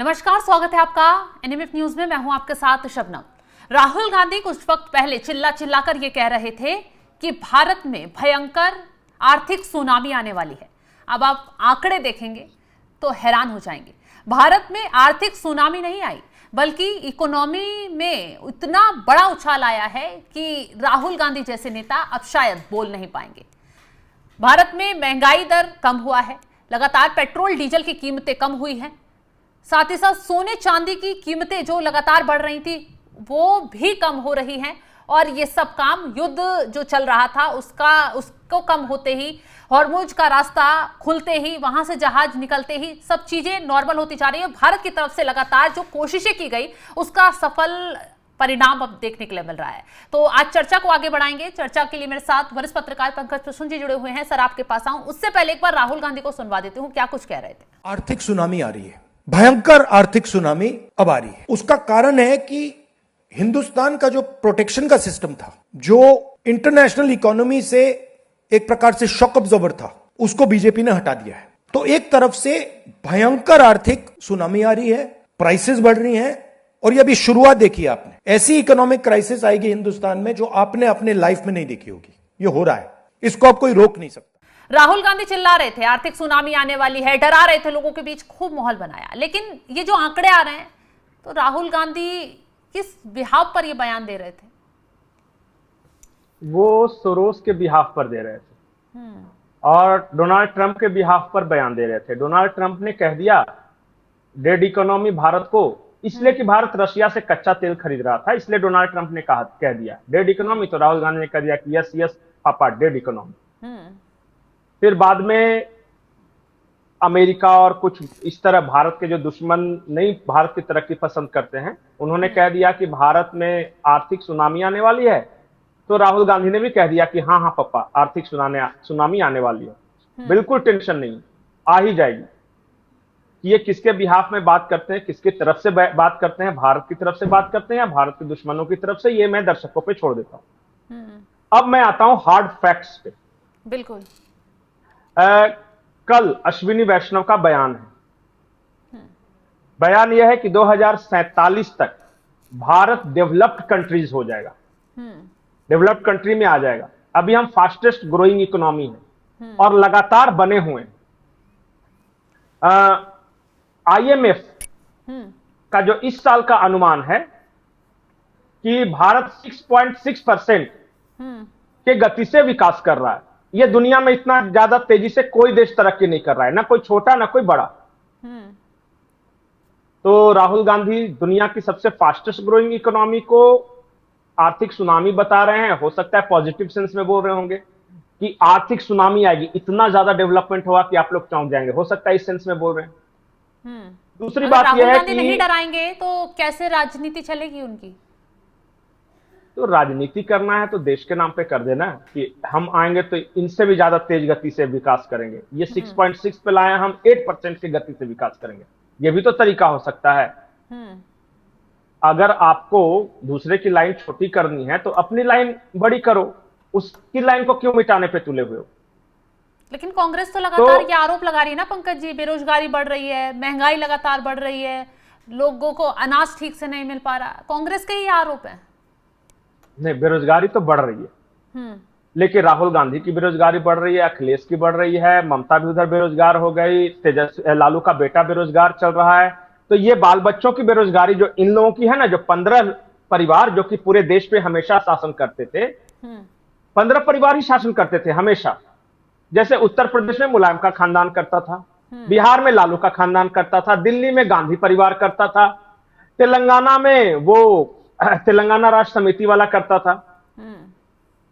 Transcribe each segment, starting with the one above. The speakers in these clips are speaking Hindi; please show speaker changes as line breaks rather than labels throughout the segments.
नमस्कार, स्वागत है आपका एनएमएफ न्यूज में। मैं हूं आपके साथ शबनम। राहुल गांधी कुछ वक्त पहले चिल्ला चिल्लाकर ये कह रहे थे कि भारत में भयंकर आर्थिक सुनामी आने वाली है। अब आप आंकड़े देखेंगे तो हैरान हो जाएंगे। भारत में आर्थिक सुनामी नहीं आई, बल्कि इकोनॉमी में इतना बड़ा उछाल आया है कि राहुल गांधी जैसे नेता अब शायद बोल नहीं पाएंगे। भारत में महंगाई दर कम हुआ है, लगातार पेट्रोल डीजल की कीमतें कम हुई हैं, साथ ही साथ सोने चांदी की कीमतें जो लगातार बढ़ रही थी वो भी कम हो रही हैं। और ये सब काम युद्ध जो चल रहा था उसको कम होते ही, हॉर्मुज का रास्ता खुलते ही, वहां से जहाज निकलते ही सब चीजें नॉर्मल होती जा रही है। भारत की तरफ से लगातार जो कोशिशें की गई उसका सफल परिणाम अब देखने के लिए मिल रहा है। तो आज चर्चा को आगे बढ़ाएंगे। चर्चा के लिए मेरे साथ वरिष्ठ पत्रकार पंकज प्रसून जी जुड़े हुए हैं। सर, आपके पास आऊं उससे पहले एक बार राहुल गांधी को सुनवा देती हूँ, क्या कुछ कह रहे थे।
आर्थिक सुनामी आ रही है, भयंकर आर्थिक सुनामी अब आ रही है। उसका कारण है कि हिंदुस्तान का जो प्रोटेक्शन का सिस्टम था, जो इंटरनेशनल इकोनॉमी से एक प्रकार से शॉक अब्जॉर्बर था, उसको बीजेपी ने हटा दिया है। तो एक तरफ से भयंकर आर्थिक सुनामी आ रही है, प्राइसेस बढ़ रही हैं, और ये अभी शुरुआत देखी आपने। ऐसी इकोनॉमिक क्राइसिस आएगी हिंदुस्तान में जो आपने अपने लाइफ में नहीं देखी होगी। ये हो रहा है, इसको आप कोई रोक नहीं सकता।
राहुल गांधी चिल्ला रहे थे आर्थिक सुनामी आने वाली है, डरा रहे थे लोगों के बीच, खूब माहौल बनाया। लेकिन ये जो आंकड़े आ रहे हैं, तो राहुल गांधी किस बिहाफ पर ये बयान दे रहे थे?
वो सोरोस के बिहाफ पर दे रहे थे और डोनाल्ड ट्रंप के बिहाफ पर बयान दे रहे थे। डोनाल्ड ट्रंप ने कह दिया डेड इकोनॉमी भारत को, इसलिए कि भारत रशिया से कच्चा तेल खरीद रहा था, इसलिए डोनाल्ड ट्रंप ने कह दिया डेड इकोनॉमी। तो राहुल गांधी ने कह दिया कि yes yes papa, dead economy. फिर बाद में अमेरिका और कुछ इस तरह भारत के जो दुश्मन नहीं भारत की तरक्की पसंद करते हैं, उन्होंने कह दिया कि भारत में आर्थिक सुनामी आने वाली है। तो राहुल गांधी ने भी कह दिया कि हाँ हाँ पापा, आर्थिक सुनामी आने वाली है, बिल्कुल टेंशन नहीं, आ ही जाएगी। ये किसके बिहाफ में बात करते हैं, किसकी तरफ से बात करते हैं, भारत की तरफ से बात करते हैं या भारत के दुश्मनों की तरफ से, ये मैं दर्शकों पे छोड़ देता हूं। अब मैं आता हूं हार्ड फैक्ट्स पे।
बिल्कुल।
कल अश्विनी वैष्णव का बयान है। बयान यह है कि 2047 तक भारत डेवलप्ड कंट्रीज हो जाएगा, डेवलप्ड कंट्री में आ जाएगा। अभी हम फास्टेस्ट ग्रोइंग इकोनॉमी है और लगातार बने हुए हैं। IMF का जो इस साल का अनुमान है कि भारत 6.6% के गति से विकास कर रहा है। ये दुनिया में इतना ज्यादा तेजी से कोई देश तरक्की नहीं कर रहा है, ना कोई छोटा ना कोई बड़ा। तो राहुल गांधी दुनिया की सबसे फास्टेस्ट ग्रोइंग इकोनॉमी को आर्थिक सुनामी बता रहे हैं। हो सकता है पॉजिटिव सेंस में बोल रहे होंगे कि आर्थिक सुनामी आएगी, इतना ज्यादा डेवलपमेंट होगा कि आप लोग चौंक जाएंगे। हो सकता है इस सेंस में बोल रहे हैं। दूसरी बात यह है कि
नहीं डराएंगे तो कैसे राजनीति चलेगी उनकी?
तो राजनीति करना है तो देश के नाम पे कर देना कि हम आएंगे तो इनसे भी ज्यादा तेज गति से विकास करेंगे। ये 6.6 पे लाए, हम 8% की गति से विकास करेंगे। ये भी तो तरीका हो सकता है। अगर आपको दूसरे की लाइन छोटी करनी है तो अपनी लाइन बड़ी करो, उसकी लाइन को क्यों मिटाने पे तुले हुए हो?
लेकिन कांग्रेस तो लगातार ये आरोप लगा रही है ना पंकज जी, बेरोजगारी बढ़ रही है, महंगाई लगातार बढ़ रही है, लोगों को अनाज ठीक से नहीं मिल पा रहा। कांग्रेस के ही आरोप है।
नहीं, बेरोजगारी तो बढ़ रही है, लेकिन राहुल गांधी की बेरोजगारी बढ़ रही है, अखिलेश की बढ़ रही है, ममता भी उधर बेरोजगार हो गई, लालू का बेटा बेरोजगार चल रहा है। तो ये बाल बच्चों की बेरोजगारी जो इन लोगों की है ना, जो 15 परिवार जो कि पूरे देश पे हमेशा शासन करते थे, 15 परिवार ही शासन करते थे हमेशा। जैसे उत्तर प्रदेश में मुलायम का खानदान करता था, बिहार में लालू का खानदान करता था, दिल्ली में गांधी परिवार करता था, तेलंगाना में वो तेलंगाना राष्ट्र समिति वाला करता था।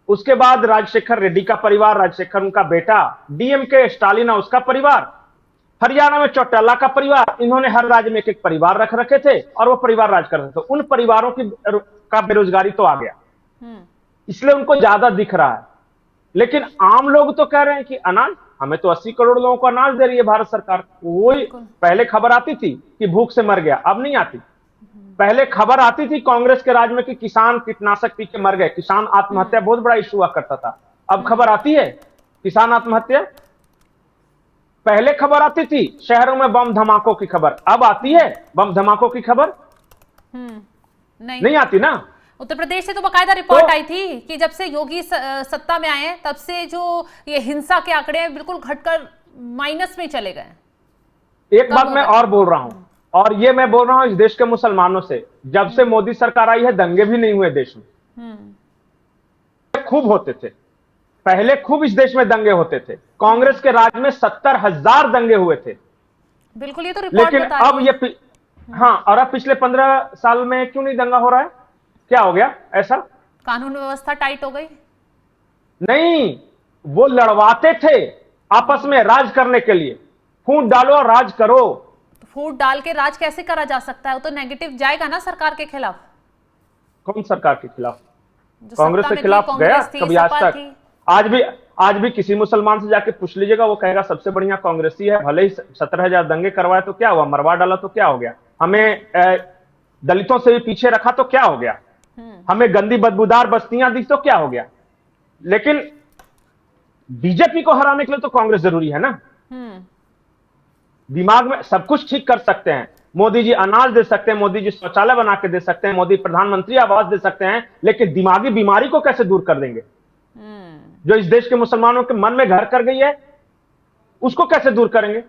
उसके बाद राजशेखर रेड्डी का परिवार, राजशेखर उनका बेटा, DMK स्टालिन उसका परिवार, हरियाणा में चौटाला का परिवार। इन्होंने हर राज्य में एक परिवार रख रखे थे और वो परिवार राज करते थे। उन परिवारों का बेरोजगारी तो आ गया, इसलिए उनको ज्यादा दिख रहा है। लेकिन आम लोग तो कह रहे हैं कि अनाज, हमें तो 80 करोड़ लोगों को अनाज दे रही है भारत सरकार। वही पहले खबर आती थी कि भूख से मर गया, अब नहीं आती। पहले खबर आती थी कांग्रेस के राज में कि किसान कीटनाशक पी के मर गए, किसान आत्महत्या बहुत बड़ा इशू हुआ करता था। अब खबर आती है किसान आत्महत्या? पहले खबर आती थी शहरों में बम धमाकों की खबर, अब आती है बम धमाकों की खबर? नहीं आती ना।
उत्तर प्रदेश से तो बाकायदा रिपोर्ट आई थी कि जब से योगी सत्ता में आए हैं तब से जो ये हिंसा के आंकड़े हैं बिल्कुल घटकर माइनस में चले गए।
एक बात मैं और बोल रहा हूं, और ये मैं बोल रहा हूं इस देश के मुसलमानों से, जब से मोदी सरकार आई है दंगे भी नहीं हुए देश में। खूब होते थे पहले, खूब इस देश में दंगे होते थे। कांग्रेस के राज में 70,000 दंगे हुए थे।
बिल्कुल, ये तो रिपोर्ट
लेकिन अब ये हाँ, और अब पिछले 15 साल में क्यों नहीं दंगा हो रहा है? क्या हो गया ऐसा?
कानून व्यवस्था टाइट हो गई?
नहीं, वो लड़वाते थे आपस में राज करने के लिए। फूट डालो और राज करो।
तो फूट डाल के राज कैसे करा जा सकता है? वो तो नेगेटिव जाएगा ना सरकार के खिलाफ।
कौन सरकार के खिलाफ?
जो
कांग्रेस
सत्ता
के
में
खिलाफ
थी,
गया
कांग्रेस थी,
कभी आज
सपा
तक?
थी।
आज भी किसी मुसलमान से जाके पूछ लीजिएगा, वो कहेगा सबसे बढ़िया कांग्रेसी है। भले ही 17,000 दंगे करवाए तो क्या हुआ, मरवा डाला तो क्या हो गया, हमें दलितों से भी पीछे रखा तो क्या हो गया, हमें गंदी बदबूदार बस्तियां दी तो क्या हो गया। लेकिन बीजेपी को हराने के लिए तो कांग्रेस जरूरी है ना। दिमाग में सब कुछ ठीक कर सकते हैं, मोदी जी अनाज दे सकते हैं, मोदी जी शौचालय बना के दे सकते हैं, मोदी प्रधानमंत्री आवास दे सकते हैं, लेकिन दिमागी बीमारी को कैसे दूर कर देंगे जो इस देश के मुसलमानों के मन में घर कर गई है, उसको कैसे दूर करेंगे?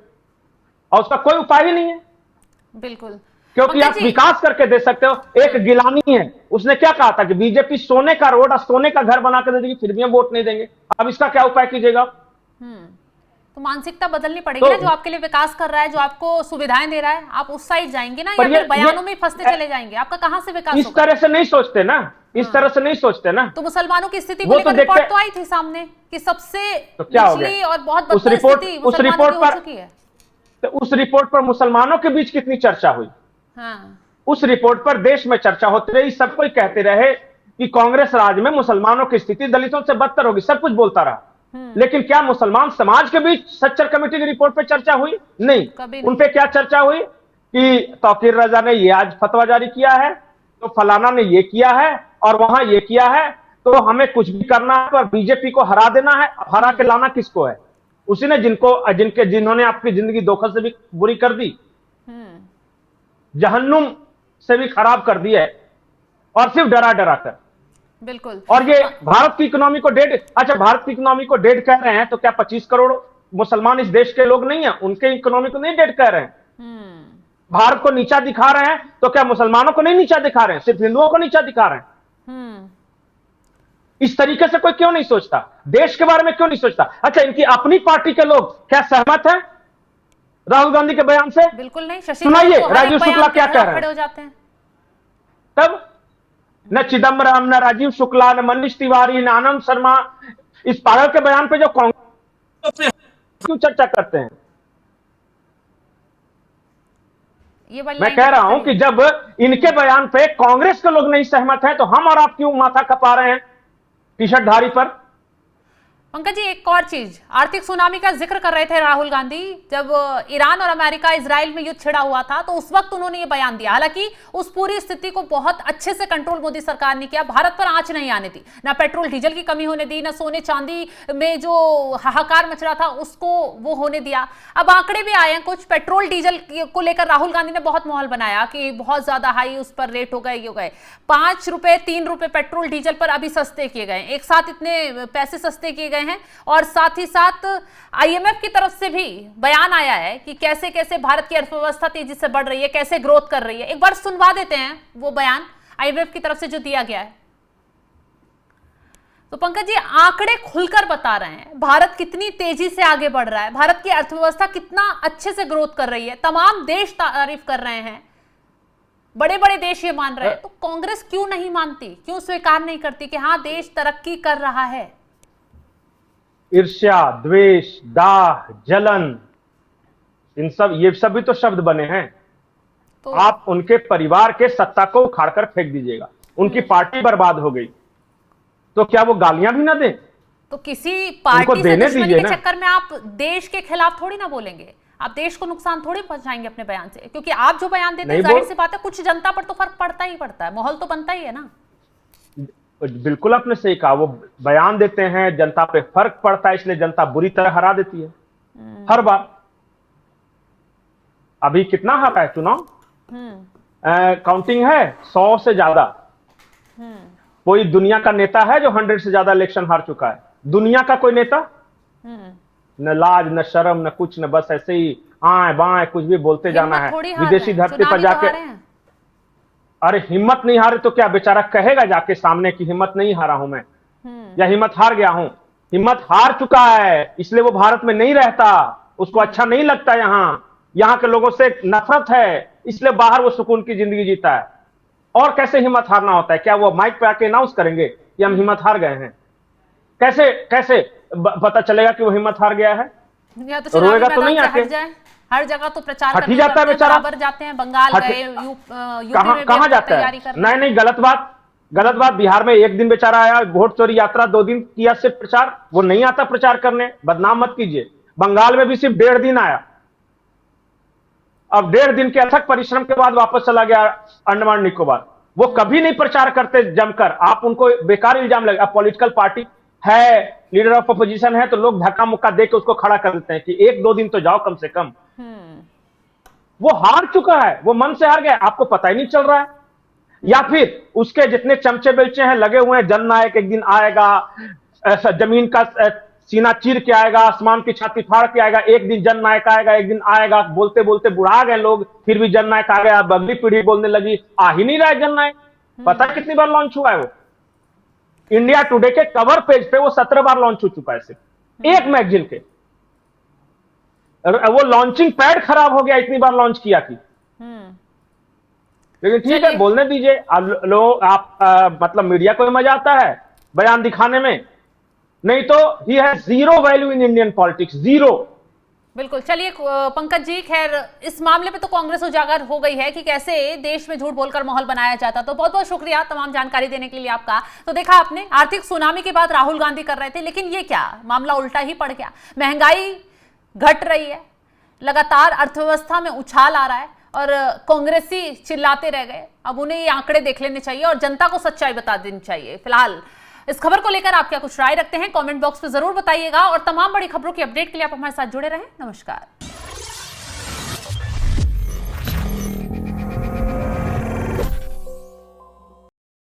और उसका कोई उपाय ही नहीं है।
बिल्कुल,
क्योंकि आप विकास करके दे सकते हो। एक गिलानी है, उसने क्या कहा था कि बीजेपी सोने का रोड और सोने का घर बना के दे देगी, फिर भी हम वोट नहीं देंगे। अब इसका क्या उपाय कीजिएगा?
तो मानसिकता बदलनी पड़ेगी ना। जो आपके लिए विकास कर रहा है, जो आपको सुविधाएं दे रहा है, आप उस साइड जाएंगे ना, या फिर बयानों में फंसते चले जाएंगे? आपका कहां से विकास होगा?
इस तरह से नहीं सोचते ना, इस तरह से नहीं सोचते ना।
तो मुसलमानों की स्थिति को लेकर रिपोर्ट तो आई थी सामने कि सबसे निचली और बहुत बदतर स्थिति मुसलमानों की हो चुकी है।
तो उस रिपोर्ट पर मुसलमानों के बीच कितनी चर्चा हुई? उस रिपोर्ट पर देश में चर्चा होती रही, सब कोई कहते रहे कि कांग्रेस राज में मुसलमानों की स्थिति दलितों से बदतर होगी, सब कुछ बोलता रहा। लेकिन क्या मुसलमान समाज के बीच सच्चर कमेटी की रिपोर्ट पे चर्चा हुई? नहीं। उन पे क्या चर्चा हुई कि तौकीर रजा ने ये आज फतवा जारी किया है, तो फलाना ने ये किया है और वहां ये किया है, तो हमें कुछ भी करना है पर बीजेपी को हरा देना है। हरा के लाना किसको है? उसी ने जिन्होंने आपकी जिंदगी धोखा से भी बुरी कर दी, जहन्नुम से भी खराब कर दी है, और सिर्फ डरा डरा कर।
बिल्कुल। और
ये भारत की इकोनॉमी को भारत की इकोनॉमी को डेड कह रहे हैं, तो क्या 25 करोड़ मुसलमान इस देश के लोग नहीं है? उनके इकोनॉमी को नहीं डेड कह रहे हैं। भारत को नीचा दिखा रहे हैं, तो क्या मुसलमानों को नहीं नीचा दिखा रहे हैं? सिर्फ हिंदुओं को नीचा दिखा रहे हैं? इस तरीके से कोई क्यों नहीं सोचता? देश के बारे में क्यों नहीं सोचता? अच्छा, इनकी अपनी पार्टी के लोग क्या सहमत हैं राहुल गांधी के बयान से?
बिल्कुल नहीं।
सुनाइए राजीव शुक्ला क्या कह रहे हैं। तब न चिदम्बरम, न राजीव शुक्ला, न मनीष तिवारी, न आनंद शर्मा इस पागल के बयान पे जो कांग्रेस क्यों चर्चा करते हैं?
ये
मैं कह रहा हूं कि जब इनके बयान पे कांग्रेस के लोग नहीं सहमत हैं, तो हम और आप क्यों माथा खपा रहे हैं टी शर्ट धारी पर?
पंकज जी, एक और चीज, आर्थिक सुनामी का जिक्र कर रहे थे राहुल गांधी। जब ईरान और अमेरिका इजराइल में युद्ध छिड़ा हुआ था, तो उस वक्त उन्होंने ये बयान दिया। हालांकि उस पूरी स्थिति को बहुत अच्छे से कंट्रोल मोदी सरकार ने किया, भारत पर आंच नहीं आने दी, ना पेट्रोल डीजल की कमी होने दी, ना सोने चांदी में जो हाहाकार मच रहा था उसको वो होने दिया। अब आंकड़े भी आए हैं कुछ, पेट्रोल डीजल को लेकर राहुल गांधी ने बहुत माहौल बनाया कि बहुत ज्यादा हाई उस पर रेट हो गए। 5 रुपए 3 रुपए पेट्रोल डीजल पर अभी सस्ते किए गए, एक साथ इतने पैसे सस्ते किए गए हैं। और साथ ही साथ आईएमएफ की तरफ से भी बयान आया है कि कैसे कैसे भारत की अर्थव्यवस्था तेजी से बढ़ रही है, कैसे ग्रोथ कर रही है। एक बार सुनवा देते हैं वो बयान आईएमएफ की तरफ से जो दिया गया है। तो पंकज जी, आंकड़े खुलकर बता रहे हैं भारत कितनी तेजी से आगे बढ़ रहा है, भारत की अर्थव्यवस्था कितना अच्छे से ग्रोथ कर रही है, तमाम देश तारीफ कर रहे हैं, बड़े बड़े देश ये मान रहे हैं। तो कांग्रेस क्यों नहीं मानती, क्यों स्वीकार नहीं करती कि हाँ देश तरक्की कर रहा है?
ईर्ष्या, द्वेष, दाह, जलन, ये सब भी तो शब्द बने हैं। तो आप उनके परिवार के सत्ता को उखाड़कर फेंक दीजिएगा, उनकी पार्टी बर्बाद हो गई, तो क्या वो गालियां भी ना दें?
तो किसी पार्टी से दुश्मनी के चक्कर में आप देश के खिलाफ थोड़ी ना बोलेंगे, आप देश को नुकसान थोड़ी पहुंचाएंगे अपने बयान से। क्योंकि आप जो बयान देते हैं, जाहिर सी बात है कुछ जनता पर तो फर्क पड़ता ही पड़ता है, माहौल तो बनता ही है ना।
बिल्कुल आपने सही कहा, वो बयान देते हैं, जनता पे फर्क पड़ता है, इसलिए जनता बुरी तरह हरा देती है हर बार। अभी कितना हारा है चुनाव? काउंटिंग है 100 से ज्यादा। कोई दुनिया का नेता है जो 100 से ज्यादा इलेक्शन हार चुका है? दुनिया का कोई नेता? न लाज न शर्म न कुछ, न बस ऐसे ही आए बाएं कुछ भी बोलते जाना है। विदेशी धरती पर जाके अरे हिम्मत नहीं हारे तो क्या बेचारा कहेगा जाके सामने की हिम्मत नहीं हारा हूं मैं, या हिम्मत हार गया हूं? हिम्मत हार चुका है, इसलिए वो भारत में नहीं रहता, उसको अच्छा नहीं लगता, यहाँ के लोगों से नफरत है, इसलिए बाहर वो सुकून की जिंदगी जीता है। और कैसे हिम्मत हारना होता है? क्या वो माइक पे आके अनाउंस करेंगे कि हम हिम्मत हार गए हैं? कैसे पता चलेगा कि वो हिम्मत हार गया है?
तो रोएगा तो नहीं आके? हर जगह तो प्रचार
हट ही जाता है बेचारा,
बराबर जाते हैं, बंगाल गए, यूपी में
कहां जाता है? नहीं गलत बात। बिहार में एक दिन बेचारा आया, वोट चोरी यात्रा 2 दिन किया सिर्फ प्रचार, वो नहीं आता प्रचार करने, बदनाम मत कीजिए। बंगाल में भी सिर्फ 1.5 दिन आया, अब 1.5 दिन के अथक परिश्रम के बाद वापस चला गया अंडमान निकोबार। वो कभी नहीं प्रचार करते जमकर, आप उनको बेकार इल्जाम लगे। अब पॉलिटिकल पार्टी है, लीडर ऑफ अपोजिशन है, तो लोग धक्का मुक्का देके उसको खड़ा कर देते हैं कि 1-2 दिन तो जाओ कम से कम। वो हार चुका है, वो मन से हार गया, आपको पता ही नहीं चल रहा है। या फिर उसके जितने चमचे बेलचे हैं लगे हुए हैं, जननायक एक दिन आएगा, ऐसा जमीन का सीना चीर के आएगा, आसमान की छाती फाड़ के आएगा, एक दिन जननायक आएगा, एक दिन आएगा, बोलते बोलते बुढ़ा गए लोग, फिर भी जननायक आ गया, अगली पीढ़ी बोलने लगी, आ ही नहीं रहा है जननायक। पता है कितनी बार लॉन्च हुआ है वो? इंडिया टुडे के कवर पेज पे वो 17 बार लॉन्च हो चुका है, सिर्फ एक मैगजीन के। वो लॉन्चिंग पैड खराब हो गया, इतनी बार लॉन्च किया थी। लेकिन ठीक है, बोलने दीजिए। मतलब मीडिया को मजा आता है बयान दिखाने में, नहीं तो he has zero value in Indian politics, zero.
बिल्कुल। चलिए पंकज जी, खैर इस मामले पे तो कांग्रेस उजागर हो गई है कि कैसे देश में झूठ बोलकर माहौल बनाया जाता। तो बहुत बहुत शुक्रिया तमाम जानकारी देने के लिए आपका। तो देखा आपने, आर्थिक सुनामी की बात राहुल गांधी कर रहे थे, लेकिन ये क्या मामला उल्टा ही पड़ गया। महंगाई घट रही है, लगातार अर्थव्यवस्था में उछाल आ रहा है, और कांग्रेसी चिल्लाते रह गए। अब उन्हें ये आंकड़े देख लेने चाहिए और जनता को सच्चाई बता देनी चाहिए। फिलहाल इस खबर को लेकर आप क्या कुछ राय रखते हैं, कमेंट बॉक्स में जरूर बताइएगा, और तमाम बड़ी खबरों की अपडेट के लिए आप हमारे साथ जुड़े रहें। नमस्कार।